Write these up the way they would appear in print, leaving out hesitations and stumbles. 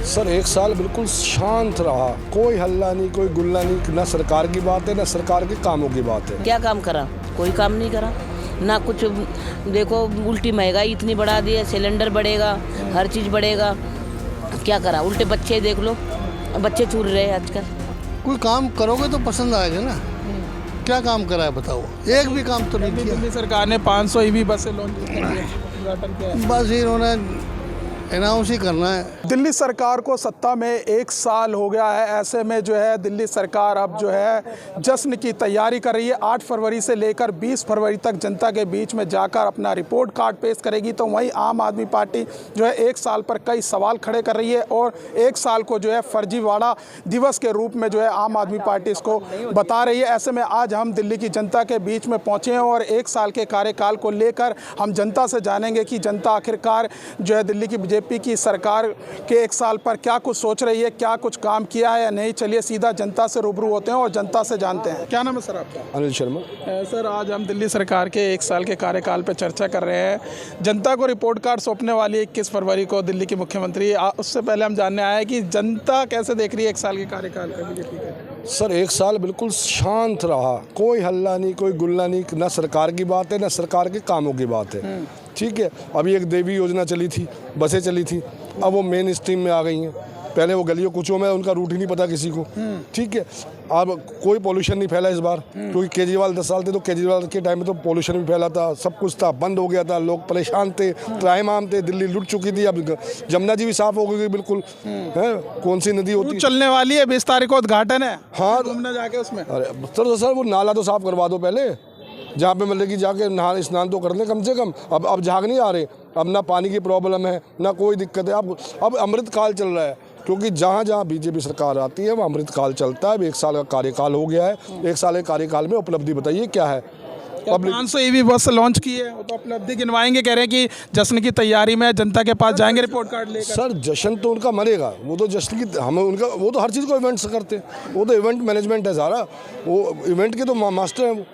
Sir एक साल बिल्कुल शांत रहा, कोई हल्ला नहीं, कोई गुल्ला नहीं, ना सरकार की बात है ना सरकार के कामों की बात है। क्या काम करा? कोई काम नहीं करा ना कुछ। देखो उल्टी महंगाई इतनी बढ़ा दी है, सिलेंडर बढ़ेगा, हर चीज़ बढ़ेगा। क्या करा? उल्टे बच्चे देख लो, बच्चे छूट रहे हैं आजकल। कोई काम करोगे तो पसंद आएगा ना। क्या काम करा है बताओ? एक भी काम तो नहीं किया। दिल्ली सरकार ने 500 ईवी बसें लॉन्च की है, उद्घाटन किया है। बस इन्होंने अनाउंस ही करना है। दिल्ली सरकार को सत्ता में 1 साल हो गया है। ऐसे में जो है दिल्ली सरकार अब जो है जश्न की तैयारी कर रही है। 8 फरवरी से लेकर 20 फरवरी तक जनता के बीच में जाकर अपना रिपोर्ट कार्ड पेश करेगी। तो वहीं आम आदमी पार्टी जो है 1 साल पर कई सवाल खड़े कर रही है और 1 साल को जो है फर्जीवाड़ा दिवस के रूप में जो है आम आदमी पार्टी इसको बता रही है। ऐसे में आज हम दिल्ली की जनता के बीच में पहुँचे हैं और 1 साल के कार्यकाल को लेकर हम जनता से जानेंगे कि जनता आखिरकार जो है दिल्ली की बीजेपी की सरकार के 1 साल पर क्या कुछ सोच रही है, क्या कुछ काम किया है या नहीं। चलिए सीधा जनता से रूबरू होते हैं और जनता से जानते हैं। क्या नाम है सर आपका? अनिल शर्मा। सर आज हम दिल्ली सरकार के 1 साल के कार्यकाल पर चर्चा कर रहे हैं। जनता को रिपोर्ट कार्ड सौंपने वाली 21 फरवरी को दिल्ली की मुख्यमंत्री। उससे पहले हम जानने आए कि जनता कैसे देख रही है 1 साल के कार्यकाल का बीजेपी का। सर 1 साल बिल्कुल शांत रहा, कोई हल्ला नहीं, कोई गुल्ला नहीं, ना सरकार की बात है ना सरकार के कामों की बात है। ठीक है, अभी एक देवी योजना चली थी, बसें चली थी, अब वो मेन स्ट्रीम में आ गई हैं। पहले वो गलियों कुचों में उनका रूट ही नहीं पता किसी को। ठीक है, अब कोई पोल्यूशन नहीं फैला इस बार, क्योंकि केजरीवाल 10 साल थे तो केजरीवाल के टाइम में तो पोल्यूशन भी फैला था, सब कुछ था, बंद हो गया था, लोग परेशान थे, क्राइम आम थे, दिल्ली लुट चुकी थी। अब जमुना जी भी साफ हो गई बिल्कुल। है कौन सी नदी होती चलने वाली है, 20 तारीख को उद्घाटन है। हाँ, घूमने जाके उसमें। अरे सर वो नाला तो साफ करवा दो पहले, जहाँ पे मतलब कि जाके नहा स्नान तो कर लें कम से कम। अब झाग नहीं आ रहे, अब ना पानी की प्रॉब्लम है ना कोई दिक्कत है। अब अमृत काल चल रहा है, क्योंकि जहाँ जहाँ बीजेपी सरकार आती है वो अमृत काल चलता है। अब 1 साल का कार्यकाल हो गया है। 1 साल के कार्यकाल में उपलब्धि बताइए क्या है? 500 ईवी बस लॉन्च की है, वो तो उपलब्धि गिनवाएंगे। कह रहे हैं कि जश्न की तैयारी में जनता के पास जाएंगे रिपोर्ट कार्ड लेकर। सर जश्न तो उनका मरेगा, वो तो जश्न की हम उनका वो तो हर चीज़ को इवेंट्स करते हैं, वो तो इवेंट मैनेजमेंट है सारा। वो इवेंट के तो मास्टर हैं, वो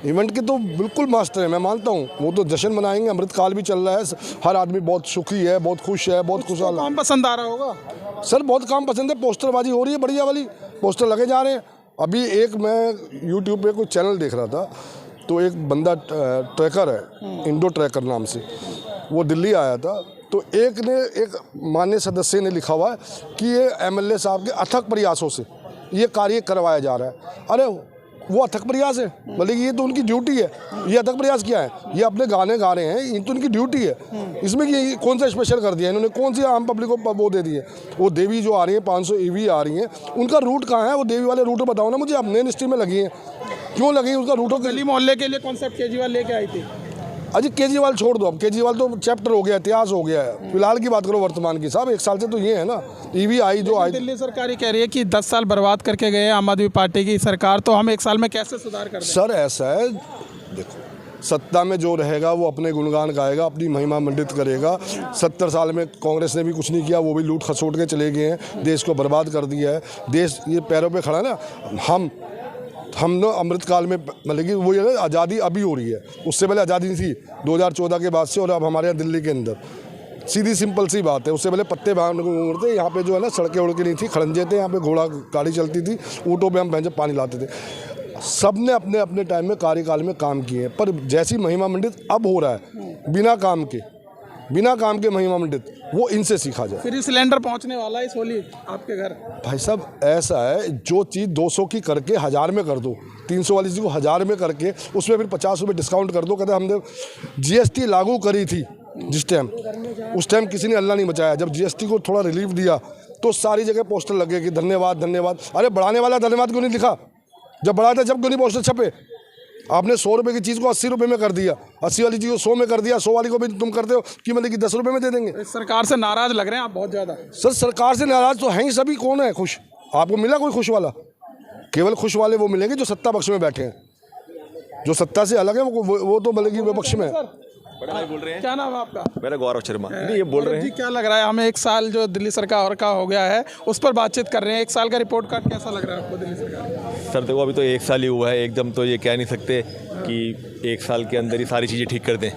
इवेंट के तो बिल्कुल मास्टर है, मैं मानता हूँ। वो तो जश्न मनाएंगे, अमृत काल भी चल रहा है, हर आदमी बहुत सुखी है, बहुत खुश है, बहुत खुशहाल। काम पसंद आ रहा होगा सर, बहुत काम पसंद है। पोस्टरबाजी हो रही है, बढ़िया वाली पोस्टर लगे जा रहे हैं। अभी एक मैं यूट्यूब पे कोई चैनल देख रहा था, तो एक बंदा ट्रैकर है, इंडो ट्रैकर नाम से, वो दिल्ली आया था। तो एक माननीय सदस्य ने लिखा हुआ है कि ये MLA साहब के अथक प्रयासों से ये कार्य करवाया जा रहा है। अरे वो अथक प्रयास है, मतलब ये तो उनकी ड्यूटी है। ये अथक प्रयास क्या है? ये अपने गाने गा रहे हैं, ये तो उनकी ड्यूटी है। इसमें ये कौन सा स्पेशल कर दिया इन्होंने? कौन सी आम पब्लिक को वो दे दी है? वो देवी जो आ रही है 500 ईवी आ रही हैं, उनका रूट कहाँ है? वो देवी वाले रूट बताओ ना मुझे। अब मेन स्ट्रीम में लगी हैं, क्यों लगी? उसका रूटों गली मोहल्ले के लिए कॉन्सेप्ट केजरीवाल लेके आई थी। अजी केजरीवाल छोड़ दो, अब केजरीवाल तो चैप्टर हो गया, इतिहास हो गया है। फिलहाल की बात करो, वर्तमान की। साहब 1 साल से तो ये है ना, ईवी आई जो आई। दिल्ली सरकार ही कह रही है कि 10 साल बर्बाद करके गए आम आदमी पार्टी की सरकार, तो हम 1 साल में कैसे सुधार कर दें? सर ऐसा है, देखो, सत्ता में जो रहेगा वो अपने गुणगान गाएगा, अपनी महिमा मंडित करेगा। 70 साल में कांग्रेस ने भी कुछ नहीं किया, वो भी लूट खसोट के चले गए हैं, देश को बर्बाद कर दिया है। देश ये पैरों पे खड़ा है ना। हम ना अमृत काल में मतलब कि वो ये आज़ादी अभी हो रही है, उससे पहले आज़ादी नहीं थी 2014 के बाद से। और अब हमारे यहाँ दिल्ली के अंदर सीधी सिंपल सी बात है, उससे पहले पत्ते बांध उड़ते, यहाँ पे जो है ना सड़कें उड़ के नहीं थी, खड़ंजे थे, यहाँ पे घोड़ा गाड़ी चलती थी, ऊँटों पे हम भैंसे पानी लाते थे। सब ने अपने अपने टाइम में कार्यकाल में काम किए हैं, पर जैसी महिमा मंडित अब हो रहा है बिना काम के महिमा मंडित, वो इनसे सीखा जाए। फ्री सिलेंडर पहुंचने वाला है इस होली आपके घर। भाई साहब ऐसा है, जो चीज़ 200 की करके 1000 में कर दो, 300 वाली चीज़ को 1000 में करके उसमें फिर 50 रुपये डिस्काउंट कर दो। कहते हमने GST लागू करी थी जिस टाइम, उस टाइम किसी ने अल्लाह नहीं बचाया। जब GST को थोड़ा रिलीफ दिया तो सारी जगह पोस्टर लगे कि धन्यवाद धन्यवाद। अरे बढ़ाने वाला धन्यवाद क्यों नहीं लिखा? जब बढ़ाया था जब क्यों नहीं पोस्टर छपे? आपने 100 रुपये की चीज़ को 80 रुपये में कर दिया, 80 वाली चीज़ को 100 में कर दिया, 100 वाली को भी तुम करते हो कि मतलब कि 10 रुपये में दे देंगे। सरकार से नाराज लग रहे हैं आप बहुत ज़्यादा। सर सरकार से नाराज तो हैं ही सभी। कौन है खुश? आपको मिला कोई खुश वाला? केवल खुश वाले वो मिलेंगे जो सत्ता पक्ष में बैठे हैं। जो सत्ता से अलग है वो तो मतलब कि विपक्ष में है। बड़े भाई बोल रहे हैं। क्या नाम है आपका? मेरा गौरव शर्मा। ये बोल रहे जी, हैं क्या लग रहा है हमें 1 साल जो दिल्ली सरकार का हो गया है उस पर बातचीत कर रहे हैं। 1 साल का रिपोर्ट कार्ड कैसा लग रहा है आपको दिल्ली सरकार का? सर देखो, अभी तो 1 साल ही हुआ है, एकदम तो ये कह नहीं सकते कि 1 साल के अंदर ही सारी चीज़ें ठीक कर दें।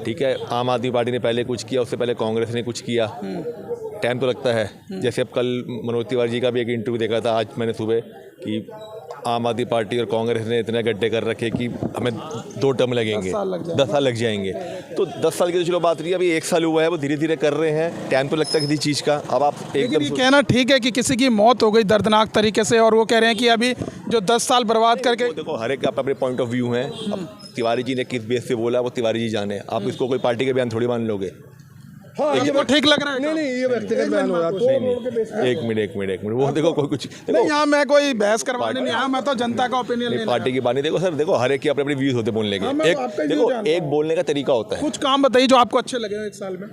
ठीक है, आम आदमी पार्टी ने पहले कुछ किया, उससे पहले कांग्रेस ने कुछ किया। टाइम तो लगता है। जैसे अब कल मनोज तिवारी जी का भी एक इंटरव्यू देखा था आज मैंने सुबह कि आम आदमी पार्टी और कांग्रेस ने इतने गड्ढे कर रखे कि हमें 2 टर्म लगेंगे, 10 साल लग जाएंगे। तो 10 साल की तो चलो बात रही है, अभी 1 साल हुआ है, वो धीरे धीरे कर रहे हैं। टाइम तो लगता है किसी चीज़ का। अब आप लेकिन ये एकदम कहना ठीक है कि किसी की मौत हो गई दर्दनाक तरीके से और वो कह रहे हैं कि अभी जो 10 साल बर्बाद करके वो देखो हर एक का अपने पॉइंट ऑफ व्यू है। अब तिवारी जी ने किस बेस से बोला वो तिवारी जी जाने, आप इसको कोई पार्टी के बयान थोड़ी मान लोगे। हाँ, ये वो ठीक लग रहा है। नहीं ये व्यक्तिगत बयान हो रहा है। एक मिनट वो देखो कोई कुछ नहीं, देखो यहाँ मैं कोई बहस करवाने नहीं आया, मैं तो जनता का ओपिनियन लेने पार्टी की बात देखो सर, देखो हर एक के अपने अपने व्यूज होते बोलने हाँ, के। मैं एक आपका ही देखो view जानता एक बोलने का तरीका होता है। कुछ काम बताइए जो आपको अच्छे लगे हो 1 साल में।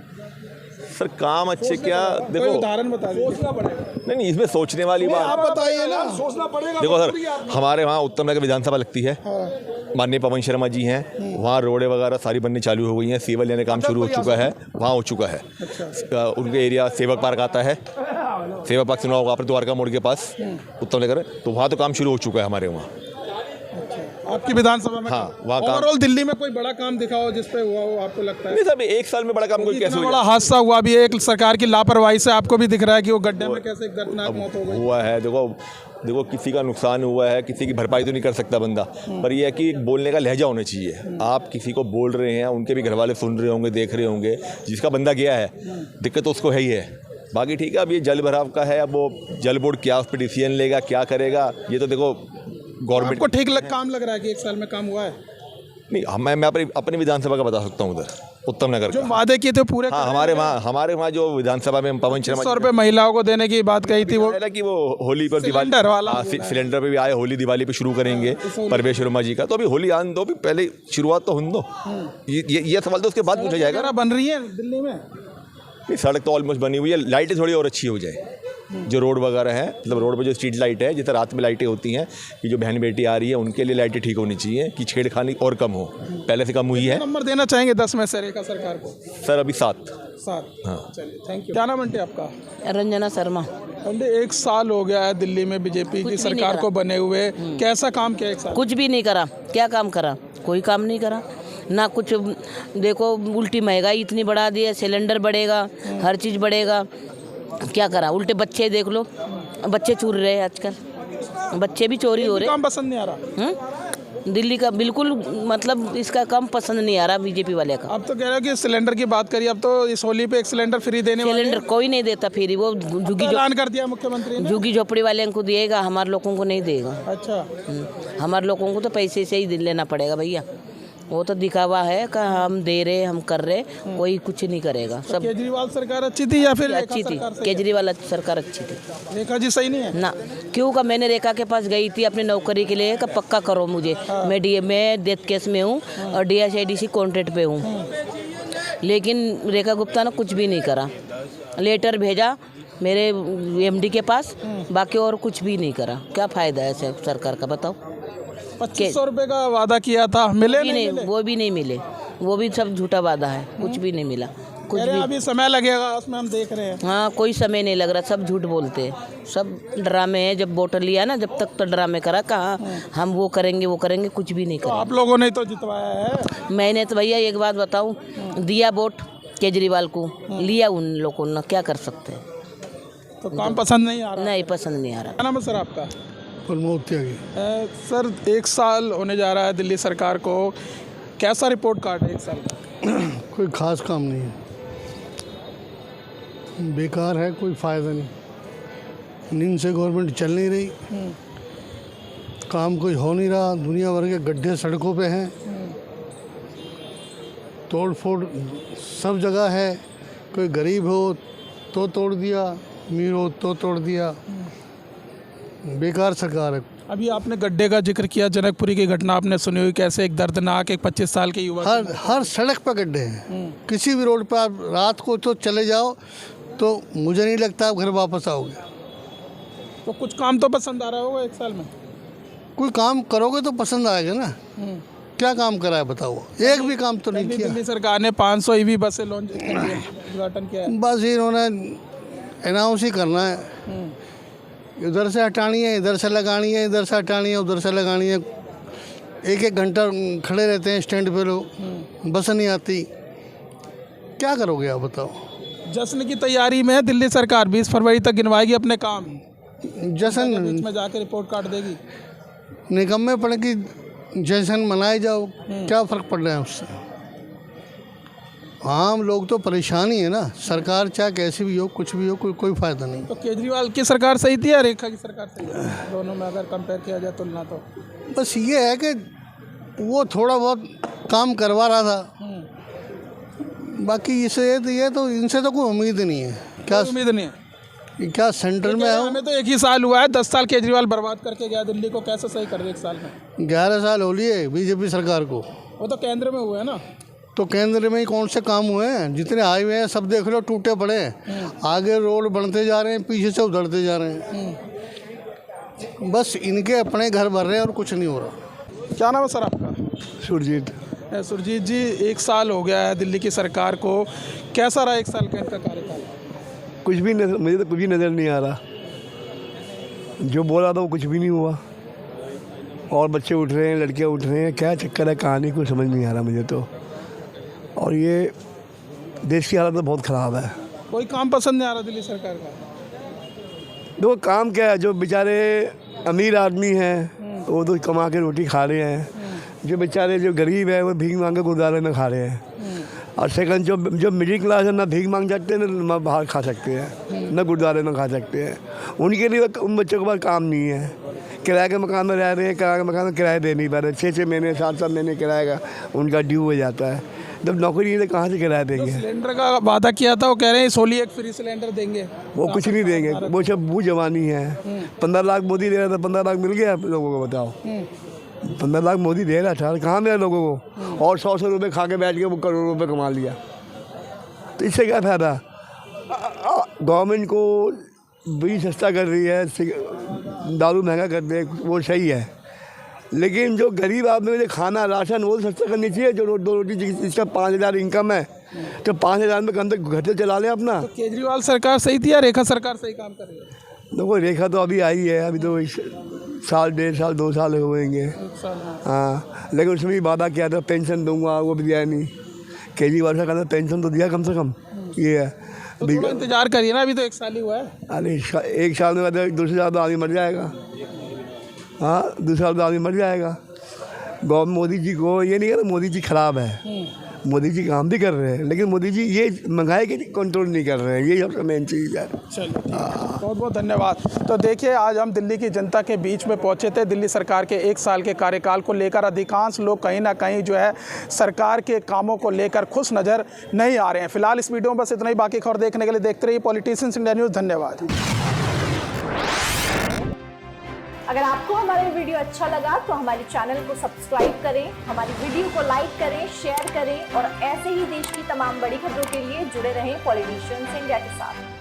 सर काम अच्छे क्या कोई देखो उदाहरण बता दीजिए। नहीं इसमें सोचने वाली बात आप बताइए ना। सोचना पड़ेगा। देखो सर, हमारे वहाँ उत्तम नगर विधानसभा लगती है, माननीय पवन शर्मा जी हैं, वहाँ रोडें वगैरह सारी बननी चालू हो गई हैं, सिविल लेने काम शुरू हो चुका है, वहाँ हो चुका है। उनके एरिया सेवक पार्क आता है, सेवक पार्क सुना होगा आपने, द्वारका मोड़ के पास उत्तम नगर, तो वहाँ तो काम शुरू हो चुका है हमारे वहाँ। आपकी विधानसभा में हाँ, वहाँ काम- ओवरऑल दिल्ली में कोई बड़ा काम दिखा हो जिस पे हुआ हो आपको लगता है? नहीं साहब 1 साल में बड़ा काम कोई कैसे इतना हो बड़ा हादसा हुआ अभी एक सरकार की लापरवाही से, आपको भी दिख रहा है कि वो गड्ढे में कैसे एक दर्दनाक मौत हो गई। हुआ है। देखो किसी का नुकसान हुआ है, किसी की भरपाई तो नहीं कर सकता बंदा, पर यह है कि एक बोलने का लहजा होना चाहिए। आप किसी को बोल रहे हैं, उनके भी घर वाले सुन रहे होंगे, देख रहे होंगे, जिसका बंदा गया है दिक्कत तो उसको है ही है। बाकी ठीक है, अब ये जल भराव का है, अब वो जल बोर्ड क्या उस पर डिसीजन लेगा, क्या करेगा, ये तो देखो गवर्नमेंट आपको ठीक काम लग रहा है कि 1 साल में काम हुआ है? नहीं मैं अपनी विधानसभा का बता सकता हूँ उधर उत्तम नगर जो का। वादे किए थे पूरे हाँ हमारे वहाँ जो विधानसभा में पवन शर्मा 100 रुपये महिलाओं को देने की बात कही थी, वो है ना कि वो होली पर दिवाली सिलेंडर वाला हाँ, सिलेंडर पे भी आए, होली दिवाली पे शुरू करेंगे परवेश वर्मा जी का, तो अभी होली आने दो, भी पहले शुरुआत तो होने दो। ये सवाल तो उसके बाद पूछा जाएगा। वगैरह बन रही है दिल्ली में? नहीं सड़क तो ऑलमोस्ट बनी हुई है, लाइटें थोड़ी और अच्छी हो जाए, जो रोड वगैरह है, मतलब रोड पे जो स्ट्रीट लाइट है, जितना रात में लाइटें होती हैं कि जो बहन बेटी आ रही है उनके लिए लाइटें ठीक होनी चाहिए, कि छेड़खानी और कम हो, पहले से कम हुई है। नंबर देना चाहेंगे 10 में से रेखा सरकार को? सर अभी 7। हाँ चलिए, थैंक यू। क्या नाम आंटी आपका? रंजना शर्मा। आंटी 1 साल हो गया है दिल्ली में बीजेपी की सरकार को बने हुए, कैसा काम किया 1 साल? कुछ भी नहीं करा। क्या काम करा? कोई काम नहीं करा ना कुछ। देखो उल्टी महंगाई इतनी बढ़ा दी है, सिलेंडर बढ़ेगा, हर चीज़ बढ़ेगा। क्या करा? उल्टे बच्चे देख लो, बच्चे चोर रहे हैं आजकल, बच्चे भी चोरी हो रहे काम पसंद नहीं आ रहा? हैं। दिल्ली का बिल्कुल मतलब इसका काम पसंद नहीं आ रहा बीजेपी वाले का। अब तो कह रहे हो कि सिलेंडर की बात करिए, अब तो इस होली पे 1 सिलेंडर फ्री देने वाले सिलेंडर कोई नहीं देता फ्री, वो झुग्गी ऐलान कर दिया मुख्यमंत्री ने। झुग्गी झोपड़ी वाले को दिएगा, हमारे लोगों को नहीं देगा। अच्छा, हमारे लोगों को तो पैसे से ही लेना पड़ेगा भैया, वो तो दिखावा है कि हम दे रहे, हम कर रहे, कोई कुछ नहीं करेगा। सब केजरीवाल सरकार अच्छी थी या फिर अच्छी थी, केजरीवाल सरकार अच्छी थी। रेखा जी सही नहीं है ना क्यों का? मैंने रेखा के पास गई थी अपनी नौकरी के लिए, का पक्का करो मुझे। मैं डेथ केस में हूँ और DSIDC कॉन्ट्रैक्ट पे हूँ, लेकिन रेखा गुप्ता ने कुछ भी नहीं करा। लेटर भेजा मेरे MD के पास, बाकी और कुछ भी नहीं करा। क्या फ़ायदा है ऐसे सरकार का, बताओ। 2500 रुपये का वादा किया था, मिले भी नहीं, वो भी नहीं मिले, वो भी सब झूठा वादा है, कुछ भी नहीं मिला, कुछ भी। अभी समय लगेगा उसमें, हम देख रहे हैं। हाँ कोई समय नहीं लग रहा, सब झूठ बोलते हैं, सब ड्रामे हैं। जब वोटर लिया ना, जब तक तो ड्रामे करा, कहाँ हम वो करेंगे, कुछ भी नहीं तो करा। आप लोगों ने तो जितवाया है। मैंने तो भैया एक बात बताऊँ, दिया वोट केजरीवाल को, लिया उन लोगों ने, क्या कर सकते हैं? तो काम पसंद नहीं आ रहा? नहीं पसंद नहीं आ रहा। क्या नाम है सर आपका? प्रमोद त्यागी। सर 1 साल होने जा रहा है दिल्ली सरकार को, कैसा रिपोर्ट कार्ड है 1 साल का? कोई खास काम नहीं है, बेकार है, कोई फ़ायदा नहीं। नींद से गवर्नमेंट चल नहीं रही, काम कोई हो नहीं रहा, दुनिया भर के गड्ढे सड़कों पे हैं, तोड़ फोड़ सब जगह है। कोई गरीब हो तो तोड़ दिया, अमीर हो तो तोड़ दिया, बेकार सरकार है। अभी आपने गड्ढे का जिक्र किया, जनकपुरी की घटना आपने सुनी हुई, कैसे एक दर्दनाक एक 25 साल के युवा हर सड़क पर गड्ढे हैं। किसी भी रोड पर आप रात को तो चले जाओ तो मुझे नहीं लगता आप घर वापस आओगे। तो कुछ काम तो पसंद आ रहा होगा 1 साल में? कोई काम करोगे तो पसंद आएगा ना। क्या काम करा है बताओ? एक भी काम तो नहीं किया। दिल्ली सरकार ने 500 EV बसें लॉन्च उद्घाटन किया है। बस इन्होंने अनाउंस ही करना है, उधर से हटानी है, इधर से लगानी है, इधर से हटानी है, उधर से लगानी है। 1-1 घंटा खड़े रहते हैं स्टैंड पे लोग, बस नहीं आती। क्या करोगे आप बताओ? जश्न की तैयारी में है दिल्ली सरकार, 20 फरवरी तक गिनवाएगी अपने काम, जश्न बीच में जाके रिपोर्ट कार्ड देगी। निकम्मे पड़े कि जश्न मनाए जाओ, क्या फ़र्क पड़ रहा है उससे? आम लोग तो परेशान ही है ना। सरकार चाहे कैसी भी हो, कुछ भी हो, कोई फ़ायदा नहीं। तो केजरीवाल की सरकार सही थी या रेखा की सरकार सही है? दोनों में अगर कंपेयर किया जाए, तुलना, तो बस ये है कि वो थोड़ा बहुत काम करवा रहा था, बाकी ये तो इनसे तो कोई उम्मीद नहीं है। क्या उम्मीद नहीं है? क्या सेंटर में है? हमें तो एक ही साल हुआ है, 10 साल केजरीवाल बर्बाद करके गया दिल्ली को, कैसे सही कर दे एक साल में? 11 साल हो लिए बीजेपी सरकार को। वो तो केंद्र में हुआ है ना। तो केंद्र में ही कौन से काम हुए हैं? जितने हाईवे हैं सब देख लो, टूटे पड़े हैं। आगे रोड बनते जा रहे हैं, पीछे से उधड़ते जा रहे हैं। बस इनके अपने घर भर रहे हैं और कुछ नहीं हो रहा। क्या नाम है सर आपका? सुरजीत। सुरजीत जी, एक साल हो गया है दिल्ली की सरकार को, कैसा रहा एक साल का इनका कार्यकाल? कुछ भी मुझे तो कुछ भी नज़र नहीं आ रहा। जो बोला था वो कुछ भी नहीं हुआ, और बच्चे उठ रहे हैं, लड़कियां उठ रहे हैं। क्या चक्कर है, कहानी कुछ समझ नहीं आ रहा मुझे तो। और ये देश की हालत तो बहुत ख़राब है। कोई काम पसंद नहीं आ रहा दिल्ली सरकार का? देखो काम क्या है, जो बेचारे अमीर आदमी हैं वो तो कमा के रोटी खा रहे हैं, जो बेचारे जो गरीब है वो भीख मांग के गुरुद्वारे में खा रहे हैं। और सेकंड जो मिडिल क्लास है, ना भीख मांग सकते हैं, ना बाहर खा सकते हैं, ना गुरुद्वारे में खा सकते हैं। उनके लिए उन बच्चों के पास काम नहीं है। किराए के मकान में रह रहे हैं, किराए के मकान में किराए दे नहीं पा रहे। 6-6 महीने 7-7 महीने किराए का उनका ड्यू हो जाता है। जब नौकरी है तो कहाँ से किराया देंगे? सिलेंडर का वादा किया था, वो कह रहे हैं सोली एक फ्री सिलेंडर देंगे। वो कुछ नहीं देंगे, वो सब बू जवानी है। 15 लाख मोदी दे रहा था, 15 लाख मिल गया लोगों को? बताओ, 15 लाख मोदी दे रहा था, कहाँ मिला लोगों को? और 100 रुपये खा के बैठ के वो करोड़ों रुपये कमा लिया। तो इससे क्या फ़ायदा? गवर्नमेंट को बीज सस्ता कर रही है, दारू महंगा कर दे, वो सही है, लेकिन जो गरीब आदमी में जो खाना राशन वो सस्ता करनी चाहिए। जो 2 रोटी जिसका 5,000 इनकम है, तो 5,000 में कम तक घर से चला लें अपना। तो केजरीवाल सरकार सही थी या रेखा सरकार सही काम कर रही है? देखो रेखा तो अभी आई है, अभी तो साल 1.5 साल 2 साल होंगे। हाँ, लेकिन उसमें भी वादा किया था पेंशन दूंगा, वो भी दिया नहीं। केजरीवाल सरकार ने पेंशन तो दिया कम से कम। ये है तो थोड़ा इंतजार करिए ना, अभी तो 1 साल ही हुआ है। अरे 1 साल में बाद 2 साल तो आदमी मर जाएगा। हाँ, 2 साल तो आदमी मर जाएगा। गवर्नमेंट मोदी जी को ये नहीं कहना मोदी जी ख़राब है, मोदी जी काम भी कर रहे हैं, लेकिन मोदी जी ये महंगाई के कंट्रोल नहीं कर रहे हैं। ये सबसे मेन चीज़ है। चलो, बहुत बहुत धन्यवाद। तो देखिए, आज हम दिल्ली की जनता के बीच में पहुंचे थे। दिल्ली सरकार के 1 साल के कार्यकाल को लेकर अधिकांश लोग कहीं ना कहीं जो है सरकार के कामों को लेकर खुश नज़र नहीं आ रहे हैं। फिलहाल इस वीडियो में बस इतना ही। बाकी खबर देखने के लिए देखते रहिए पॉलिटिशियंस इंडिया न्यूज़। धन्यवाद। अगर आपको हमारा वीडियो अच्छा लगा तो हमारे चैनल को सब्सक्राइब करें, हमारी वीडियो को लाइक करें, शेयर करें और ऐसे ही देश की तमाम बड़ी खबरों के लिए जुड़े रहें पॉलिटिशियंस इंडिया के साथ।